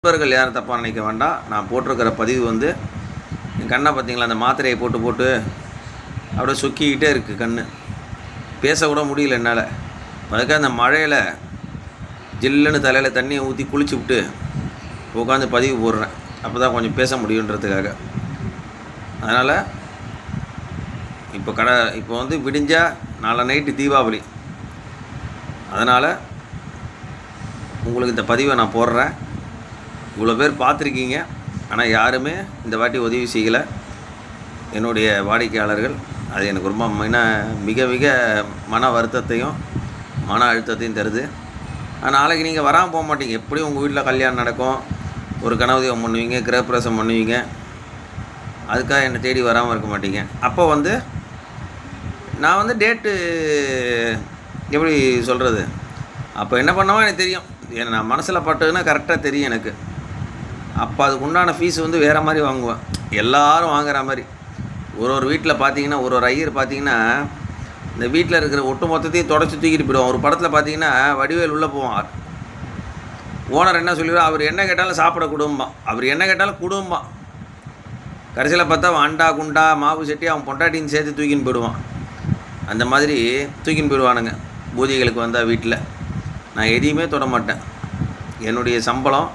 நண்பர்கள் யாரும் தப்பாக நினைக்க வேண்டாம். நான் போட்டிருக்கிற பதிவு வந்து என் கண்ணை பார்த்தீங்களா, அந்த மாத்திரையை போட்டு போட்டு அப்படியே சொக்கிக்கிட்டே இருக்குது கண். பேசக்கூட முடியல என்னால். அதுக்காக அந்த மழையில் ஜில்லுன்னு தலையில் தண்ணியை ஊற்றி குளிச்சு விட்டு உட்காந்து பதிவு போடுறேன். அப்போ தான் கொஞ்சம் பேச முடியுன்றதுக்காக. அதனால் இப்போ வந்து விடிஞ்சால் நாளை நைட்டு தீபாவளி. அதனால் உங்களுக்கு இந்த பதிவை நான் போடுறேன். இவ்வளோ பேர் பார்த்துருக்கீங்க, ஆனால் யாருமே இந்த வாட்டி உதவி செய்யலை என்னுடைய வாடிக்கையாளர்கள். அது எனக்கு ரொம்ப மிக மிக மன வருத்தத்தையும் மன அழுத்தத்தையும் தருது. நாளைக்கு நீங்கள் வராமல் போக மாட்டீங்க. எப்படியும் உங்கள் வீட்டில் கல்யாணம் நடக்கும், ஒரு கனவுதீபம் பண்ணுவீங்க, கிரகப்பிரவேசம் பண்ணுவீங்க. அதுக்காக என்னை தேடி வராமல் இருக்க மாட்டீங்க. அப்போ வந்து நான் வந்து டேட்டு எப்படி சொல்கிறது, அப்போ என்ன பண்ணவோ எனக்கு தெரியும். நான் மனசில் பட்டதுன்னா கரெக்டாக தெரியும் எனக்கு. அப்போ அதுக்கு உண்டான ஃபீஸ் வந்து வேறு மாதிரி வாங்குவேன், எல்லோரும் வாங்குகிற மாதிரி. ஒரு வீட்டில் பார்த்தீங்கன்னா ஒரு ஐயர் பார்த்தீங்கன்னா இந்த வீட்டில் இருக்கிற ஒட்டு மொத்தத்தையும் தொடச்சி தூக்கிட்டு போயிடுவோம். ஒரு படத்தில் பார்த்தீங்கன்னா வடிவேல் உள்ளே போவான். ஓனர் என்ன சொல்லிடுவோம், அவர் என்ன கேட்டாலும் சாப்பிட குடும்பம், அவர் என்ன கேட்டாலும் குடும்பம். கடைசியில் பார்த்தா அண்டா குண்டா மாவு சட்டி அவன் பொண்டாட்டின்னு சேர்த்து தூக்கின்னு போயிடுவான். அந்த மாதிரி தூக்கின்னு போயிடுவானுங்க பூஜைகளுக்கு வந்தால் வீட்டில். நான் எதையுமே தொட மாட்டேன். என்னுடைய சம்பளம்